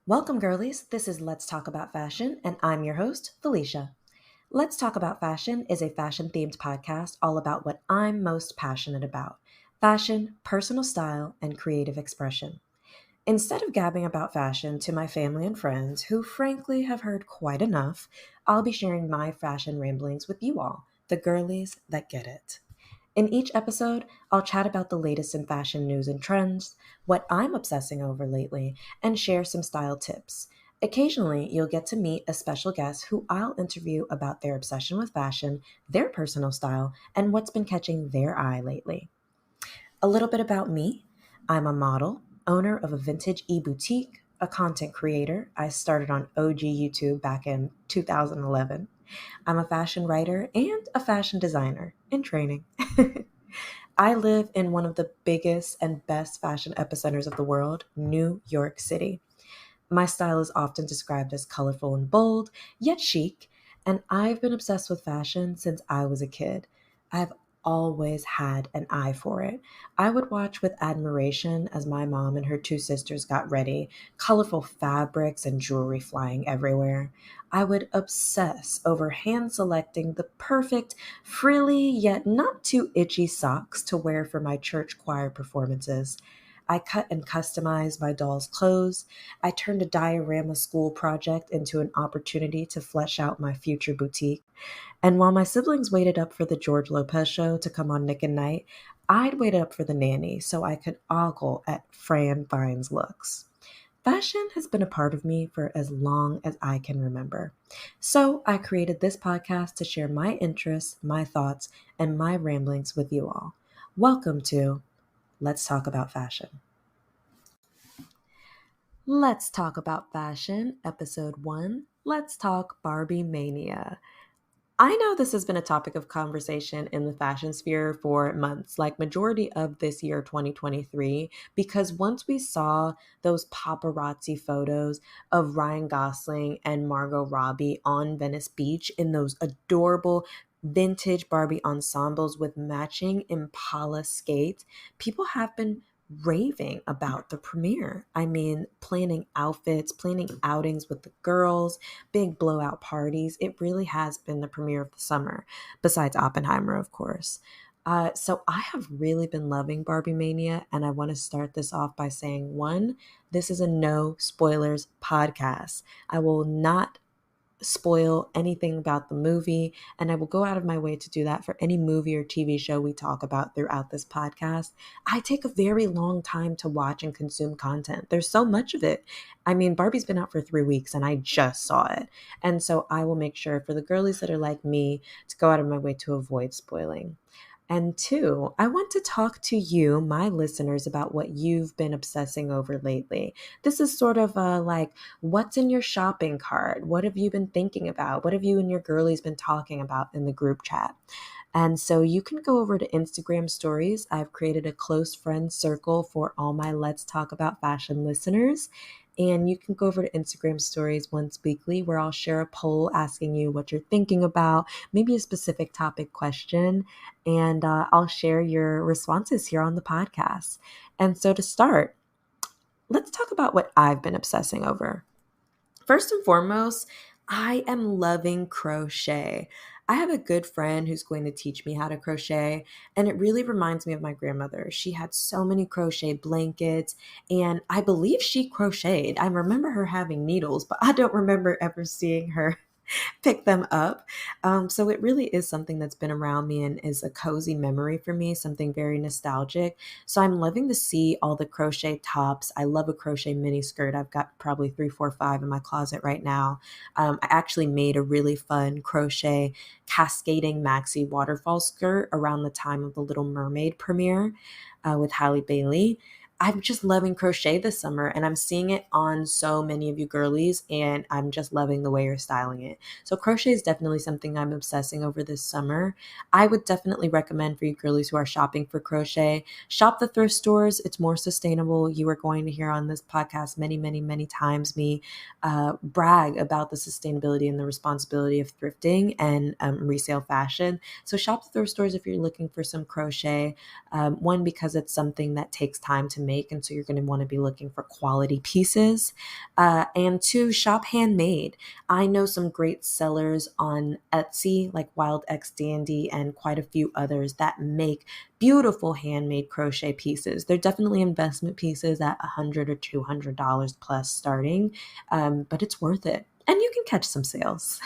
Welcome, girlies. This is Let's Talk About Fashion, and I'm your host, Felicia. Let's Talk About Fashion is a fashion themed podcast all about what I'm most passionate about: fashion, personal style, and creative expression. Instead of gabbing about fashion to my family and friends, who frankly have heard quite enough, I'll be sharing my fashion ramblings with you all, the girlies that get it. In each episode, I'll chat about the latest in fashion news and trends, what I'm obsessing over lately, and share some style tips. Occasionally, you'll get to meet a special guest who I'll interview about their obsession with fashion, their personal style, and what's been catching their eye lately. A little bit about me: I'm a model, owner of a vintage e-boutique, a content creator. I started on OG YouTube back in 2011. I'm a fashion writer and a fashion designer in training. I live in one of the biggest and best fashion epicenters of the world, New York City. My style is often described as colorful and bold, yet chic, and I've been obsessed with fashion since I was a kid. I've always had an eye for it. I would watch with admiration as my mom and her two sisters got ready, colorful fabrics and jewelry flying everywhere. I would obsess over hand selecting the perfect, frilly yet not too itchy socks to wear for my church choir performances. I cut and customized my doll's clothes. I turned a diorama school project into an opportunity to flesh out my future boutique. And while my siblings waited up for the George Lopez show to come on Nick and Night, I'd wait up for the nanny so I could ogle at Fran Vine's looks. Fashion has been a part of me for as long as I can remember. So I created this podcast to share my interests, my thoughts, and my ramblings with you all. Welcome to Let's Talk About Fashion. Let's Talk About Fashion, Episode 1. Let's Talk Barbie-mania. I know this has been a topic of conversation in the fashion sphere for months, like majority of this year, 2023, because once we saw those paparazzi photos of Ryan Gosling and Margot Robbie on Venice Beach in those adorable vintage Barbie ensembles with matching Impala skates, people have been raving about the premiere. I mean, planning outfits, planning outings with the girls, big blowout parties. It really has been the premiere of the summer, besides Oppenheimer, of course. So I have really been loving Barbie-mania, and I want to start this off by saying, one, this is a no spoilers podcast. I will not spoil anything about the movie, and I will go out of my way to do that for any movie or TV show we talk about throughout this podcast. I take a very long time to watch and consume content. There's so much of it. I mean, Barbie's been out for 3 weeks and I just saw it. And so I will make sure for the girlies that are like me to go out of my way to avoid spoiling. And two, I want to talk to you, my listeners, about what you've been obsessing over lately. This is sort of like, what's in your shopping cart? What have you been thinking about? What have you and your girlies been talking about in the group chat? And so you can go over to Instagram stories. I've created a close friend circle for all my Let's Talk About Fashion listeners. And you can go over to Instagram stories once weekly where I'll share a poll asking you what you're thinking about, maybe a specific topic question, and I'll share your responses here on the podcast. And so to start, let's talk about what I've been obsessing over. First and foremost, I am loving crochet. I have a good friend who's going to teach me how to crochet, and it really reminds me of my grandmother. She had so many crochet blankets, and I believe she crocheted. I remember her having needles, but I don't remember ever seeing her pick them up. So it really is something that's been around me and is a cozy memory for me, something very nostalgic. So I'm loving to see all the crochet tops. I love a crochet mini skirt. I've got probably 3, 4, 5 in my closet right now. I actually made a really fun crochet cascading maxi waterfall skirt around the time of the Little Mermaid premiere with Halle Bailey. I'm just loving crochet this summer, and I'm seeing it on so many of you girlies, and I'm just loving the way you're styling it. So crochet is definitely something I'm obsessing over this summer. I would definitely recommend for you girlies who are shopping for crochet, shop the thrift stores. It's more sustainable. You are going to hear on this podcast many, many, many times me brag about the sustainability and the responsibility of thrifting and resale fashion. So shop the thrift stores if you're looking for some crochet. One, because it's something that takes time to make, and so you're going to want to be looking for quality pieces. And two, shop handmade. I know some great sellers on Etsy, like Wild X Dandy and quite a few others that make beautiful handmade crochet pieces. They're definitely investment pieces at $100 or $200 plus starting, but it's worth it. And you can catch some sales.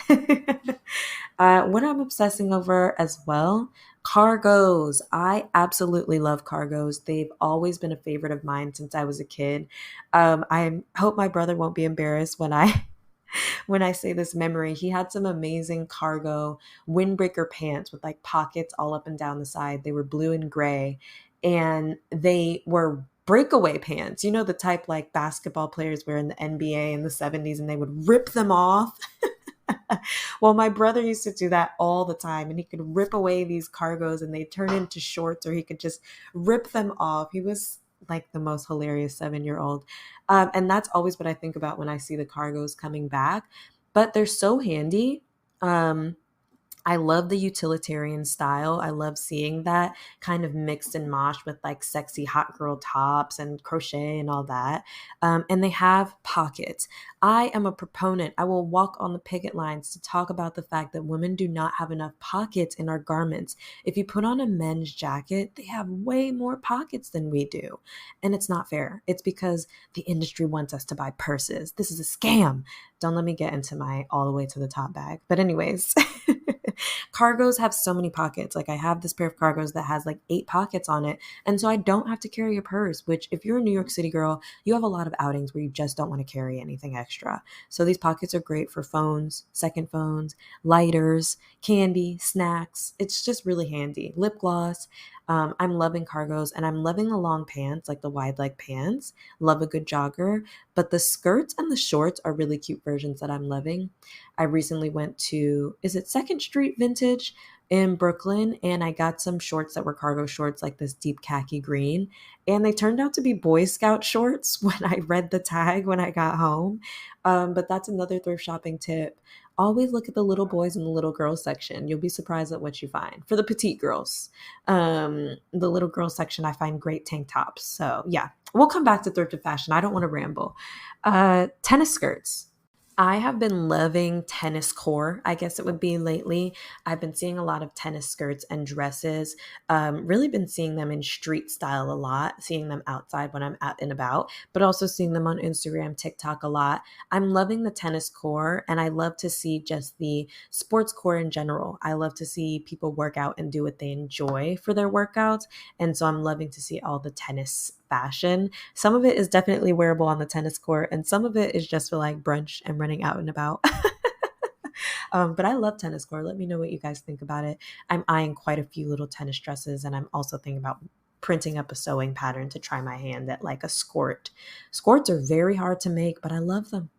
What I'm obsessing over as well, cargos. I absolutely love cargos. They've always been a favorite of mine since I was a kid. I hope my brother won't be embarrassed when I when I say this memory. He had some amazing cargo windbreaker pants with like pockets all up and down the side. They were blue and gray, and they were breakaway pants. You know, the type like basketball players wear in the NBA in the 70s, and they would rip them off. Well, my brother used to do that all the time, and he could rip away these cargos and they turn into shorts, or he could just rip them off. He was like the most hilarious 7-year-old. And that's always what I think about when I see the cargos coming back. But they're so handy. I love the utilitarian style. I love seeing that kind of mixed and moshed with like sexy hot girl tops and crochet and all that. And they have pockets. I am a proponent. I will walk on the picket lines to talk about the fact that women do not have enough pockets in our garments. If you put on a men's jacket, they have way more pockets than we do. And it's not fair. It's because the industry wants us to buy purses. This is a scam. Don't let me get into my all the way to the top bag. But anyways, cargos have so many pockets. Like I have this pair of cargos that has like 8 pockets on it. And so I don't have to carry a purse, which if you're a New York City girl, you have a lot of outings where you just don't want to carry anything extra. So these pockets are great for phones, second phones, lighters, candy, snacks. It's just really handy. Lip gloss. I'm loving cargos, and I'm loving the long pants, like the wide leg pants. Love a good jogger. But the skirts and the shorts are really cute versions that I'm loving. I recently went to, is it Second Street Vintage in Brooklyn? And I got some shorts that were cargo shorts, like this deep khaki green. And they turned out to be Boy Scout shorts when I read the tag when I got home. But that's another thrift shopping tip. Always look at the little boys and the little girls section. You'll be surprised at what you find. For the petite girls, the little girls section, I find great tank tops. So yeah, we'll come back to thrifted fashion. I don't want to ramble. Tennis skirts. I have been loving tennis core, I guess it would be lately. I've been seeing a lot of tennis skirts and dresses. Really been seeing them in street style a lot, seeing them outside when I'm out and about, but also seeing them on Instagram, TikTok a lot. I'm loving the tennis core, and I love to see just the sports core in general. I love to see people work out and do what they enjoy for their workouts. And so I'm loving to see all the tennis fashion. Some of it is definitely wearable on the tennis court, and some of it is just for like brunch and running out and about. But I love tennis court. Let me know what you guys think about it. I'm eyeing quite a few little tennis dresses, and I'm also thinking about printing up a sewing pattern to try my hand at like a skirt. Skirts are very hard to make, but I love them.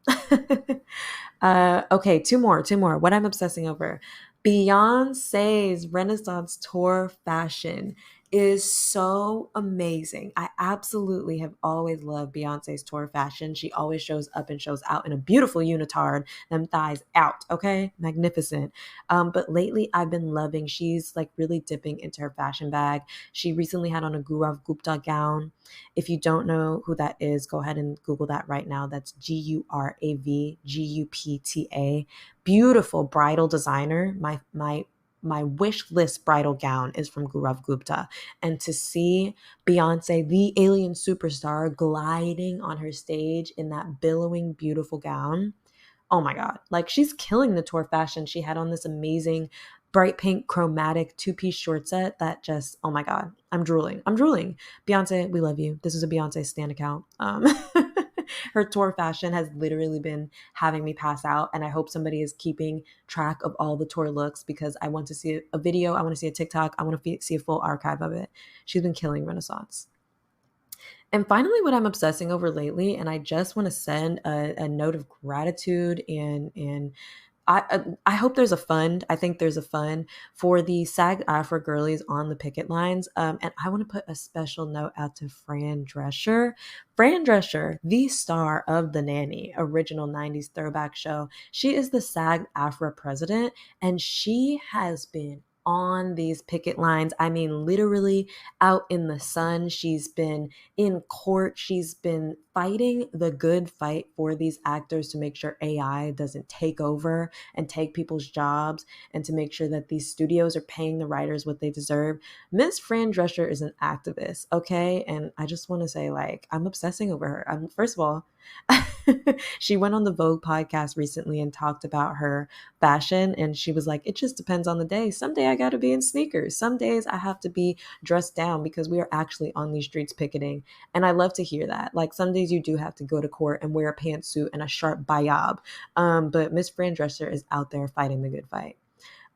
Okay, two more. What I'm obsessing over. Beyonce's Renaissance Tour fashion is so amazing. I absolutely have always loved Beyonce's tour fashion. She always shows up and shows out in a beautiful unitard, them thighs out, okay? Magnificent. But lately I've been loving, she's like really dipping into her fashion bag. She recently had on a Gaurav Gupta gown. If you don't know who that is, go ahead and Google that right now. That's GURAVGUPTA. Beautiful bridal designer. My wish list bridal gown is from Gaurav Gupta. And to see Beyonce, the alien superstar, gliding on her stage in that billowing, beautiful gown, oh my God, like she's killing the tour fashion. She had on this amazing bright pink chromatic 2-piece short set that just, oh my God, I'm drooling. Beyonce, we love you. This is a Beyonce stan account. Her tour fashion has literally been having me pass out, and I hope somebody is keeping track of all the tour looks, because I want to see a video, I want to see a TikTok, I want to see a full archive of it. She's been killing Renaissance. And finally, what I'm obsessing over lately, and I just want to send a note of gratitude, and I hope there's a fund. I think there's a fund for the SAG-AFTRA girlies on the picket lines. And I want to put a special note out to Fran Drescher. Fran Drescher, the star of The Nanny, original 90s throwback show. She is the SAG-AFTRA president, and she has been on these picket lines. I mean, literally out in the sun. She's been in court. She's been fighting the good fight for these actors to make sure AI doesn't take over and take people's jobs, and to make sure that these studios are paying the writers what they deserve. Miss Fran Drescher is an activist, okay? And I just want to say, like, I'm obsessing over her. First of all, she went on the Vogue podcast recently and talked about her fashion. And she was like, it just depends on the day. Some day I got to be in sneakers. Some days I have to be dressed down because we are actually on these streets picketing. And I love to hear that. Like, some days you do have to go to court and wear a pantsuit and a sharp bayab. But Miss Fran Drescher is out there fighting the good fight.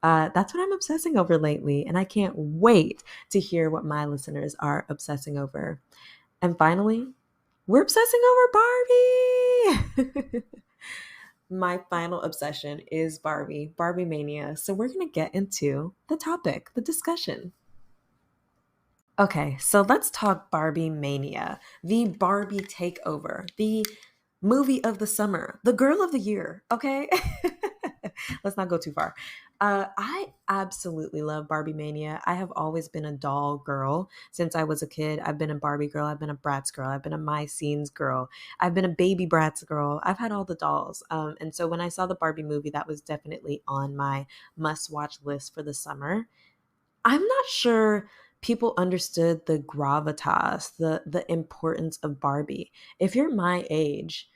That's what I'm obsessing over lately. And I can't wait to hear what my listeners are obsessing over. And finally, we're obsessing over Barbie. My final obsession is Barbie-mania. So we're going to get into the topic, the discussion. Okay, so let's talk Barbie-mania, the Barbie takeover, the movie of the summer, the girl of the year, okay? Let's not go too far. I absolutely love Barbie-mania. I have always been a doll girl since I was a kid. I've been a Barbie girl. I've been a Bratz girl. I've been a My Scenes girl. I've been a baby Bratz girl. I've had all the dolls. And so when I saw the Barbie movie, that was definitely on my must-watch list for the summer. I'm not sure people understood the gravitas, the importance of Barbie. If you're my age,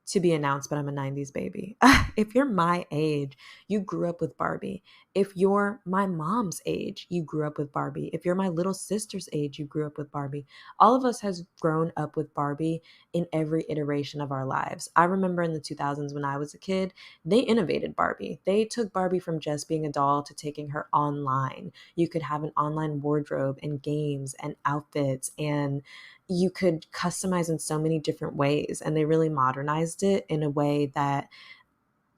to be announced, but I'm a 90s baby. If you're my age, you grew up with Barbie. If you're my mom's age, you grew up with Barbie. If you're my little sister's age, you grew up with Barbie. All of us has grown up with Barbie in every iteration of our lives. I remember in the 2000s when I was a kid, they innovated Barbie. They took Barbie from just being a doll to taking her online. You could have an online wardrobe and games and outfits, and you could customize in so many different ways. And they really modernized it in a way that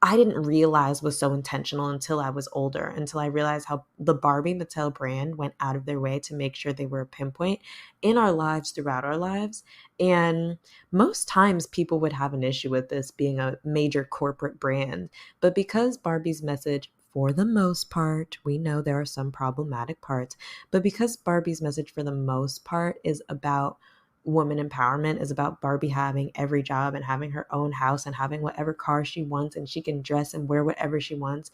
I didn't realize was so intentional until I was older, until I realized how the Barbie Mattel brand went out of their way to make sure they were a pinpoint in our lives throughout our lives. And most times people would have an issue with this being a major corporate brand. But because Barbie's message, for the most part, we know there are some problematic parts, but because Barbie's message for the most part is about woman empowerment, is about Barbie having every job and having her own house and having whatever car she wants, and she can dress and wear whatever she wants.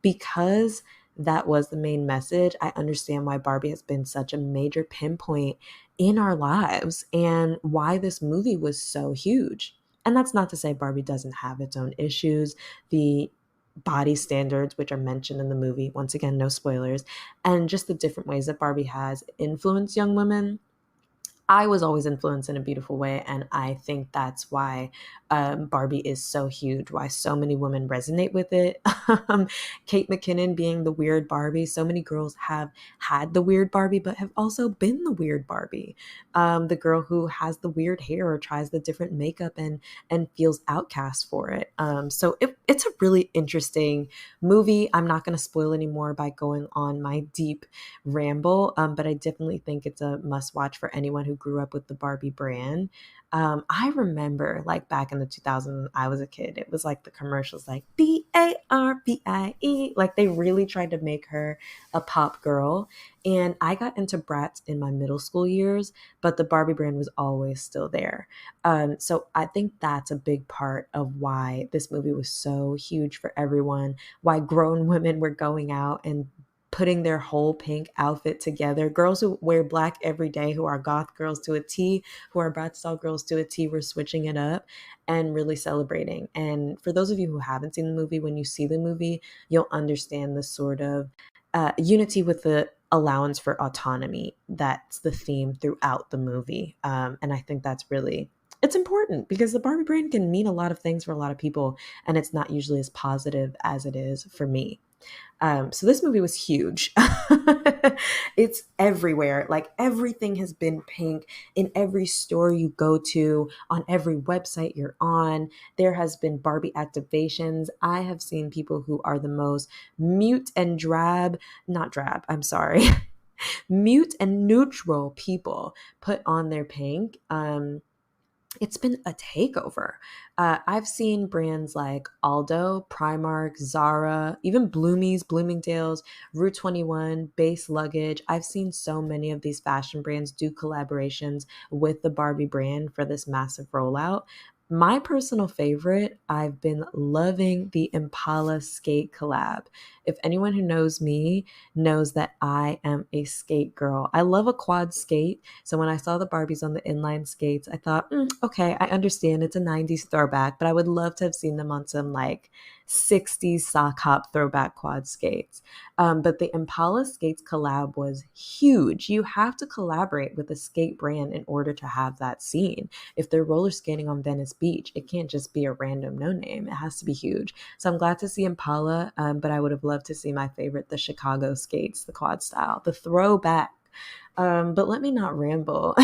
Because that was the main message, I understand why Barbie has been such a major pinpoint in our lives and why this movie was so huge. And that's not to say Barbie doesn't have its own issues. The body standards, which are mentioned in the movie, once again, no spoilers, and just the different ways that Barbie has influenced young women. I was always influenced in a beautiful way, and I think that's why Barbie is so huge, why so many women resonate with it. Kate McKinnon being the weird Barbie. So many girls have had the weird Barbie, but have also been the weird Barbie. The girl who has the weird hair or tries the different makeup and feels outcast for it. So it's a really interesting movie. I'm not going to spoil anymore by going on my deep ramble, but I definitely think it's a must watch for anyone who grew up with the Barbie brand. I remember, like, back in the 2000s when I was a kid, it was like the commercials like Barbie, like they really tried to make her a pop girl. And I got into Bratz in my middle school years, but the Barbie brand was always still there. So I think that's a big part of why this movie was so huge for everyone, why grown women were going out and putting their whole pink outfit together. Girls who wear black every day, who are goth girls to a T, who are Bratz doll girls to a T, were switching it up and really celebrating. And for those of you who haven't seen the movie, when you see the movie, you'll understand the sort of unity with the allowance for autonomy. That's the theme throughout the movie. And I think that's really, it's important because the Barbie brand can mean a lot of things for a lot of people, and it's not usually as positive as it is for me. So this movie was huge. It's everywhere. Like, everything has been pink in every store you go to, on every website you're on. There has been Barbie activations. I have seen people who are the most mute and drab, not drab, I'm sorry, mute and neutral people put on their pink. it's been a takeover. I've seen brands like Aldo, Primark, Zara, even Bloomies, Bloomingdale's, Route 21, Base Luggage. I've seen so many of these fashion brands do collaborations with the Barbie brand for this massive rollout. My personal favorite, I've been loving the Impala skate collab. If anyone who knows me knows that I am a skate girl. I love a quad skate. So when I saw the Barbies on the inline skates, I thought, okay, I understand it's a 90s throwback, but I would love to have seen them on some like 60s sock hop throwback quad skates. But the Impala Skates collab was huge. You have to collaborate with a skate brand in order to have that scene. If they're roller skating on Venice Beach, it can't just be a random no name. It has to be huge. So I'm glad to see Impala, but I would have loved to see my favorite, the Chicago skates, the quad style, the throwback. But let me not ramble.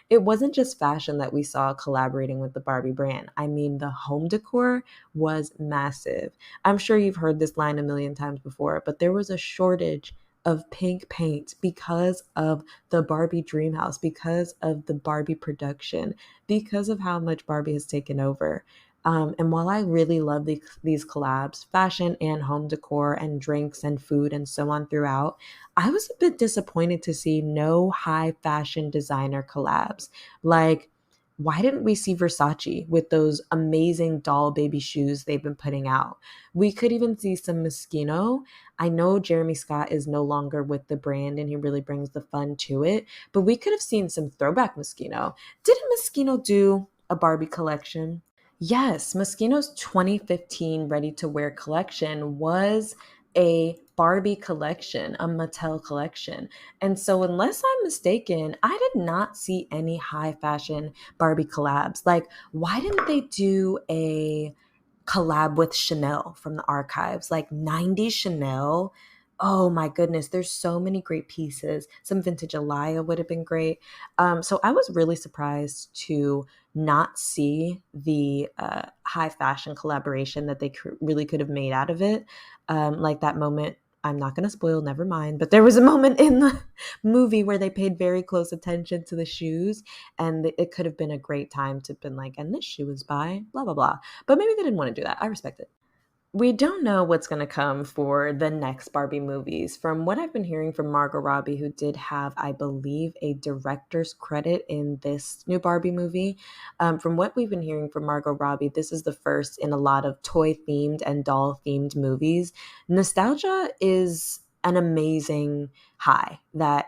It wasn't just fashion that we saw collaborating with the Barbie brand. I mean, the home decor was massive. I'm sure you've heard this line a million times before, but there was a shortage of pink paint because of the Barbie dream house, because of the Barbie production, because of how much Barbie has taken over. And while I really love these collabs, fashion and home decor and drinks and food and so on throughout, I was a bit disappointed to see no high fashion designer collabs. Like, why didn't we see Versace with those amazing doll baby shoes they've been putting out? We could even see some Moschino. I know Jeremy Scott is no longer with the brand and he really brings the fun to it, but we could have seen some throwback Moschino. Didn't Moschino do a Barbie collection? Yes, Moschino's 2015 ready to wear collection was a Barbie collection, a Mattel collection. And so, unless I'm mistaken, I did not see any high fashion Barbie collabs. Like, why didn't they do a collab with Chanel from the archives, like 90s Chanel? Oh my goodness, there's so many great pieces. Some vintage Alaya would have been great. So I was really surprised to not see the high fashion collaboration that they really could have made out of it. Like that moment, I'm not going to spoil, never mind, but there was a moment in the movie where they paid very close attention to the shoes, and it could have been a great time to have been like, and this shoe was by blah, blah, blah. But maybe they didn't want to do that. I respect it. We don't know what's going to come for the next Barbie movies. From what I've been hearing from Margot Robbie, who did have, I believe, a director's credit in this new Barbie movie, from what we've been hearing from Margot Robbie, this is the first in a lot of toy themed and doll themed movies. Nostalgia is an amazing high that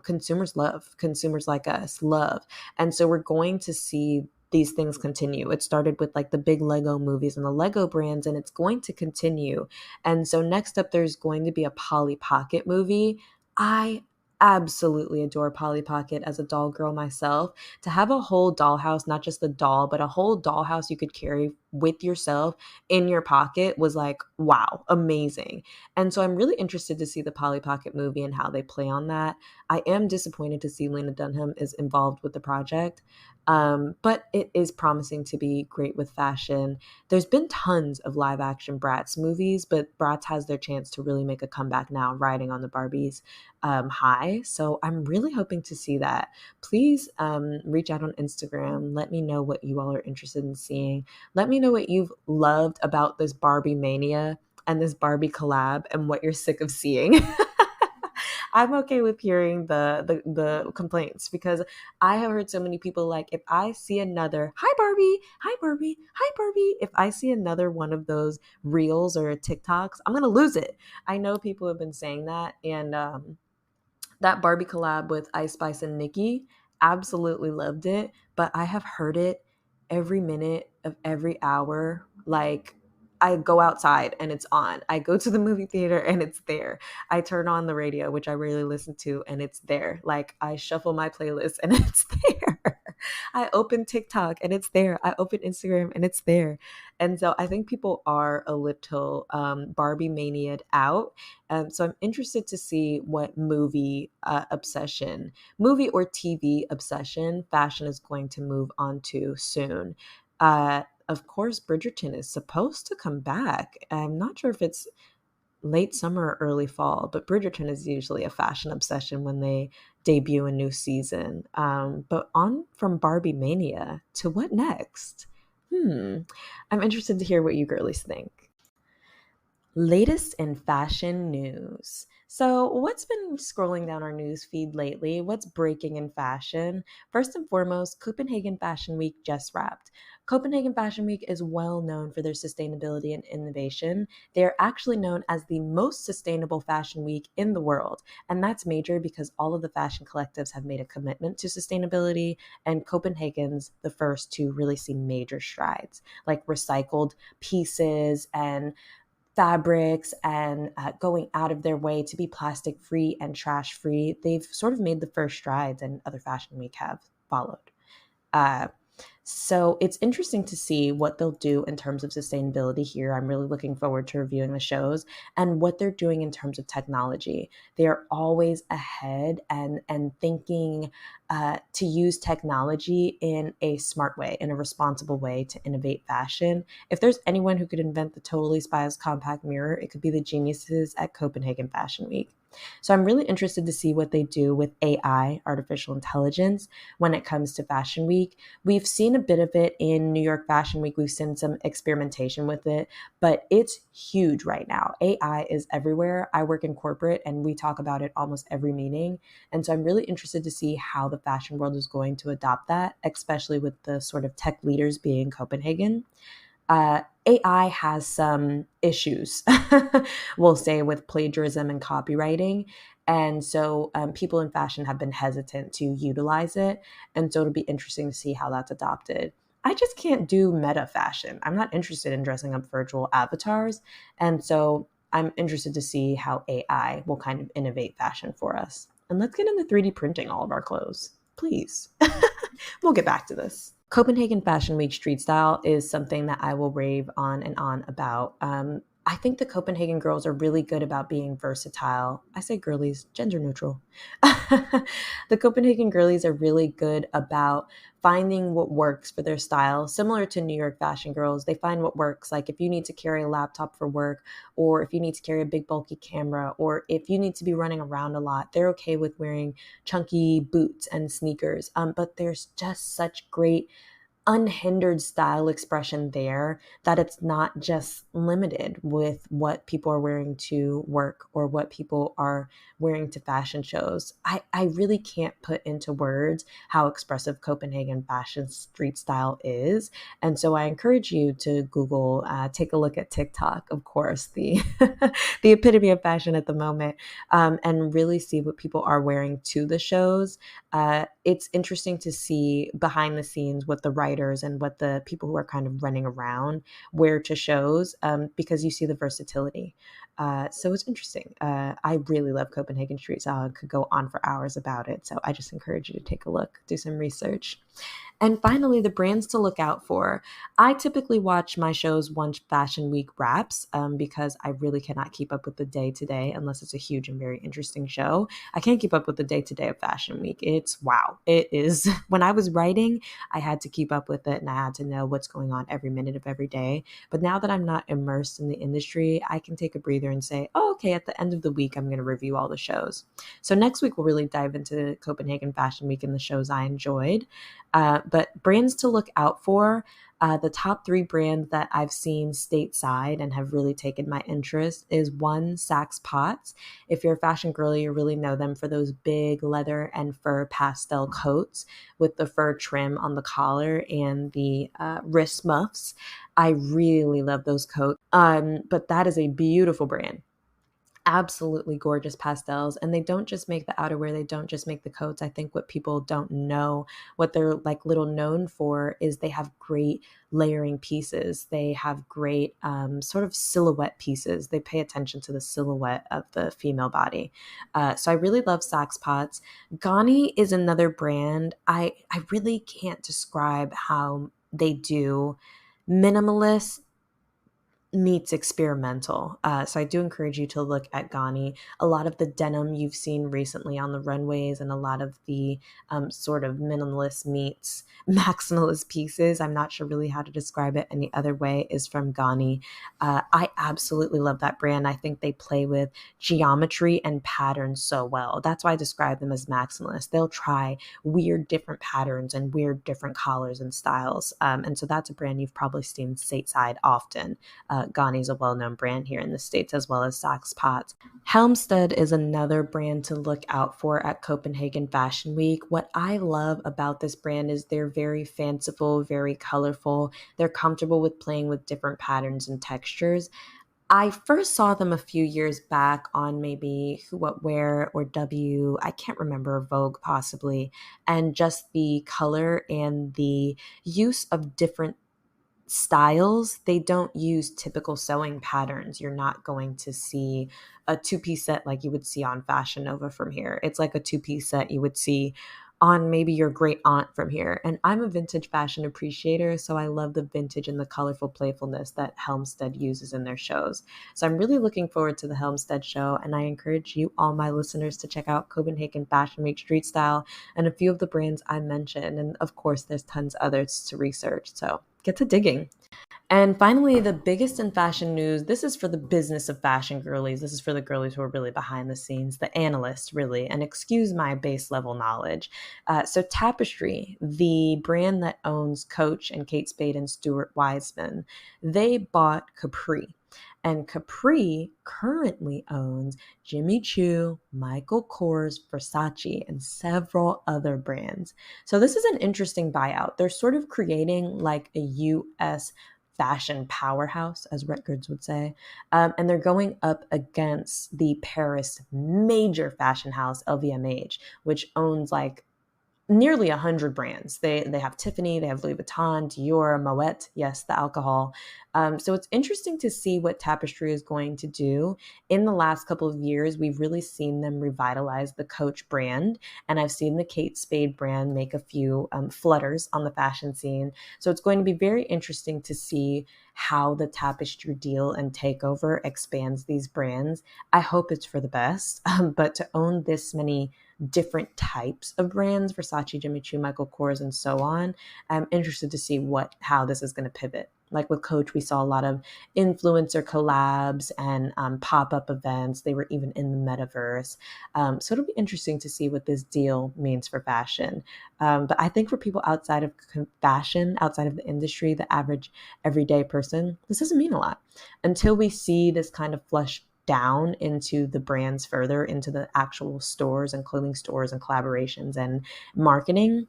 consumers love, consumers like us love. And so we're going to see these things continue. It started with like the big Lego movies and the Lego brands, and it's going to continue. And so next up, there's going to be a Polly Pocket movie. I absolutely adore Polly Pocket as a doll girl myself. To have a whole dollhouse, not just the doll, but a whole dollhouse you could carry with yourself in your pocket was like, wow, amazing. And so I'm really interested to see the Polly Pocket movie and how they play on that. I am disappointed to see Lena Dunham is involved with the project. But it is promising to be great with fashion. There's been tons of live action Bratz movies, but Bratz has their chance to really make a comeback now, riding on the Barbies high. So I'm really hoping to see that. Please reach out on Instagram. Let me know what you all are interested in seeing. Let me know what you've loved about this Barbie-mania and this Barbie collab and what you're sick of seeing. I'm okay with hearing the complaints because I have heard so many people like, if I see another hi Barbie, hi Barbie, hi Barbie, if I see another one of those reels or TikToks, I'm gonna lose it. I know people have been saying that, and that Barbie collab with Ice Spice and Nicki, absolutely loved it, but I have heard it every minute of every hour. Like, I go outside and it's on. I go to the movie theater and it's there. I turn on the radio, which I rarely listen to, and it's there. Like, I shuffle my playlist and it's there. I open TikTok and it's there. I open Instagram and it's there. And so I think people are a little Barbie maniaed out. So I'm interested to see what movie or TV obsession fashion is going to move on to soon. Of course, Bridgerton is supposed to come back. I'm not sure if it's late summer or early fall, but Bridgerton is usually a fashion obsession when they debut a new season. But on from Barbie-mania to what next? I'm interested to hear what you girlies think. Latest in fashion news. So, what's been scrolling down our news feed lately? What's breaking in fashion? First and foremost, Copenhagen Fashion Week just wrapped. Copenhagen Fashion Week is well known for their sustainability and innovation. They are actually known as the most sustainable fashion week in the world. And that's major because all of the fashion collectives have made a commitment to sustainability, and Copenhagen's the first to really see major strides, like recycled pieces and fabrics and going out of their way to be plastic free and trash free. They've sort of made the first strides, and other fashion week have followed. Uh, so it's interesting to see what they'll do in terms of sustainability here. I'm really looking forward to reviewing the shows and what they're doing in terms of technology. They are always ahead and thinking to use technology in a smart way, in a responsible way to innovate fashion. If there's anyone who could invent the Totally Spies compact mirror, it could be the geniuses at Copenhagen Fashion Week. So I'm really interested to see what they do with AI, artificial intelligence, when it comes to Fashion Week. We've seen a bit of it in New York Fashion Week. We've seen some experimentation with it, but it's huge right now. AI is everywhere. I work in corporate and we talk about it almost every meeting. And so I'm really interested to see how the fashion world is going to adopt that, especially with the sort of tech leaders being Copenhagen. AI has some issues, we'll say, with plagiarism and copywriting. And so people in fashion have been hesitant to utilize it. And so it'll be interesting to see how that's adopted. I just can't do meta fashion. I'm not interested in dressing up virtual avatars. And so I'm interested to see how AI will kind of innovate fashion for us. And let's get into 3D printing all of our clothes, please. We'll get back to this. Copenhagen Fashion Week street style is something that I will rave on and on about. I think the Copenhagen girls are really good about being versatile. I say girlies, gender neutral. The Copenhagen girlies are really good about finding what works for their style. Similar to New York fashion girls, they find what works. Like if you need to carry a laptop for work, or if you need to carry a big bulky camera, or if you need to be running around a lot, they're okay with wearing chunky boots and sneakers. But there's just such great unhindered style expression there that it's not just limited with what people are wearing to work or what people are wearing to fashion shows. I really can't put into words how expressive Copenhagen fashion street style is. And so I encourage you to Google, take a look at TikTok, of course, the the epitome of fashion at the moment, and really see what people are wearing to the shows. It's interesting to see behind the scenes what the writers and what the people who are kind of running around wear to shows, because you see the versatility. So it's interesting. I really love Copenhagen street style and could go on for hours about it. So I just encourage you to take a look, do some research. And finally, the brands to look out for. I typically watch my shows once Fashion Week wraps, because I really cannot keep up with the day to day unless it's a huge and very interesting show. I can't keep up with the day to day of Fashion Week. It's wow. It is. When I was writing, I had to keep up with it and I had to know what's going on every minute of every day. But now that I'm not immersed in the industry, I can take a breather and say, oh, okay, at the end of the week, I'm going to review all the shows. So next week, we'll really dive into Copenhagen Fashion Week and the shows I enjoyed. But brands to look out for. The top three brands that I've seen stateside and have really taken my interest is one, Saks Potts. If you're a fashion girly, you really know them for those big leather and fur pastel coats with the fur trim on the collar and the wrist muffs. I really love those coats. But that is a beautiful brand, absolutely gorgeous pastels. And they don't just make the outerwear, they don't just make the coats. I think what people don't know, what they're like little known for, is they have great layering pieces. They have great sort of silhouette pieces. They pay attention to the silhouette of the female body. So I really love Saks Potts. Gani is another brand. I really can't describe how they do minimalist meets experimental. So I do encourage you to look at Ghani. A lot of the denim you've seen recently on the runways and a lot of the sort of minimalist meets maximalist pieces, I'm not sure really how to describe it any other way, is from Ghani. I absolutely love that brand. I think they play with geometry and patterns so well. That's why I describe them as maximalist. They'll try weird different patterns and weird different collars and styles. And so that's a brand you've probably seen stateside often. Ghani is a well-known brand here in the States, as well as Saks Potts. Helmstedt is another brand to look out for at Copenhagen Fashion Week. What I love about this brand is they're very fanciful, very colorful. They're comfortable with playing with different patterns and textures. I first saw them a few years back on maybe Who What Wear or W, I can't remember, Vogue possibly, and just the color and the use of different styles. They don't use typical sewing patterns. You're not going to see a two-piece set like you would see on Fashion Nova from here. It's like a two-piece set you would see on maybe your great aunt from here. And I'm a vintage fashion appreciator, so I love the vintage and the colorful playfulness that Helmstedt uses in their shows. So I'm really looking forward to the Helmstedt show, and I encourage you, all my listeners, to check out Copenhagen Fashion Week Street Style and a few of the brands I mentioned. And of course, there's tons others to research. So get to digging. And finally, the biggest in fashion news, this is for the business of fashion girlies. This is for the girlies who are really behind the scenes, the analysts, really. And excuse my base level knowledge. So, Tapestry, the brand that owns Coach and Kate Spade and Stuart Weitzman, they bought Capri. And Capri currently owns Jimmy Choo, Michael Kors, Versace, and several other brands. So this is an interesting buyout. They're sort of creating like a US fashion powerhouse, as records would say. And they're going up against the Paris major fashion house, LVMH, which owns like nearly 100 brands. They have Tiffany, they have Louis Vuitton, Dior, Moet, yes, the alcohol. So it's interesting to see what Tapestry is going to do. In the last couple of years, we've really seen them revitalize the Coach brand, and I've seen the Kate Spade brand make a few flutters on the fashion scene. So it's going to be very interesting to see how the Tapestry deal and takeover expands these brands. I hope it's for the best, but to own this many different types of brands, Versace, Jimmy Choo, Michael Kors, and so on, I'm interested to see how this is going to pivot. Like with Coach, we saw a lot of influencer collabs and pop-up events. They were even in the metaverse. So it'll be interesting to see what this deal means for fashion. But I think for people outside of fashion, outside of the industry, the average everyday person, this doesn't mean a lot until we see this kind of flush down into the brands further, into the actual stores and clothing stores and collaborations and marketing.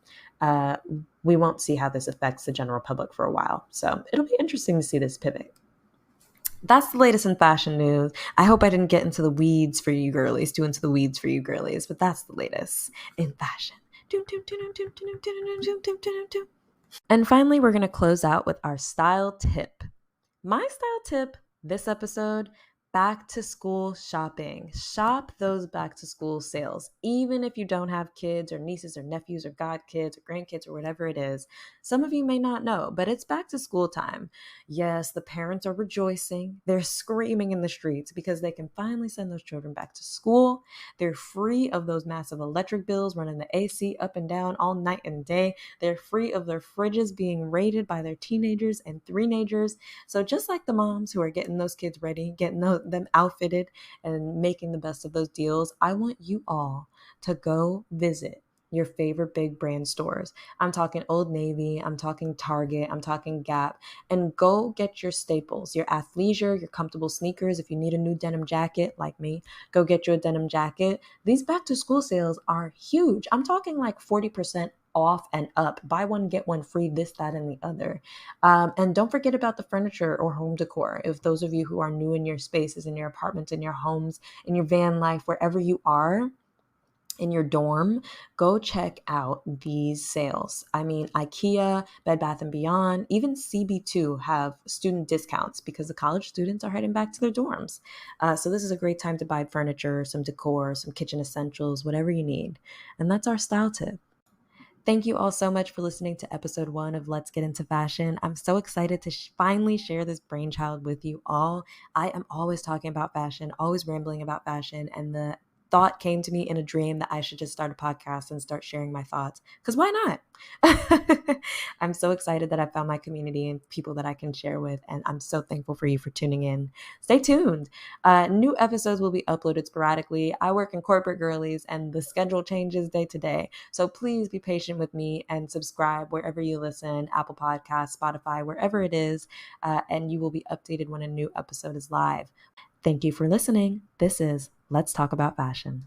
We won't see how this affects the general public for a while. So it'll be interesting to see this pivot. That's the latest in fashion news. I hope I didn't get into the weeds for you girlies, too into the weeds for you girlies, but that's the latest in fashion. And finally, we're going to close out with our style tip. My style tip this episode: back to school shopping. Shop those back to school sales. Even if you don't have kids or nieces or nephews or godkids or grandkids or whatever it is, some of you may not know, but it's back to school time. Yes, the parents are rejoicing. They're screaming in the streets because they can finally send those children back to school. They're free of those massive electric bills running the AC up and down all night and day. They're free of their fridges being raided by their teenagers and three-nagers. So just like the moms who are getting those kids ready, getting them outfitted and making the best of those deals, I want you all to go visit your favorite big brand stores. I'm talking Old Navy, I'm talking Target, I'm talking Gap, and go get your staples, your athleisure, your comfortable sneakers. If you need a new denim jacket like me, go get you a denim jacket. These back to school sales are huge. I'm talking like 40% off and up. Buy one, get one free, this, that, and the other. And don't forget about the furniture or home decor. If those of you who are new in your spaces, in your apartments, in your homes, in your van life, wherever you are, in your dorm, go check out these sales. I mean, IKEA, Bed Bath & Beyond, even CB2 have student discounts because the college students are heading back to their dorms. So this is a great time to buy furniture, some decor, some kitchen essentials, whatever you need. And that's our style tip. Thank you all so much for listening to episode 1 of Let's Get Into Fashion. I'm so excited to finally share this brainchild with you all. I am always talking about fashion, always rambling about fashion, and the thought came to me in a dream that I should just start a podcast and start sharing my thoughts. Because why not? I'm so excited that I found my community and people that I can share with, and I'm so thankful for you for tuning in. Stay tuned. New episodes will be uploaded sporadically. I work in corporate girlies, and the schedule changes day to day. So please be patient with me and subscribe wherever you listen, Apple Podcasts, Spotify, wherever it is, and you will be updated when a new episode is live. Thank you for listening. This is Let's Talk About Fashion.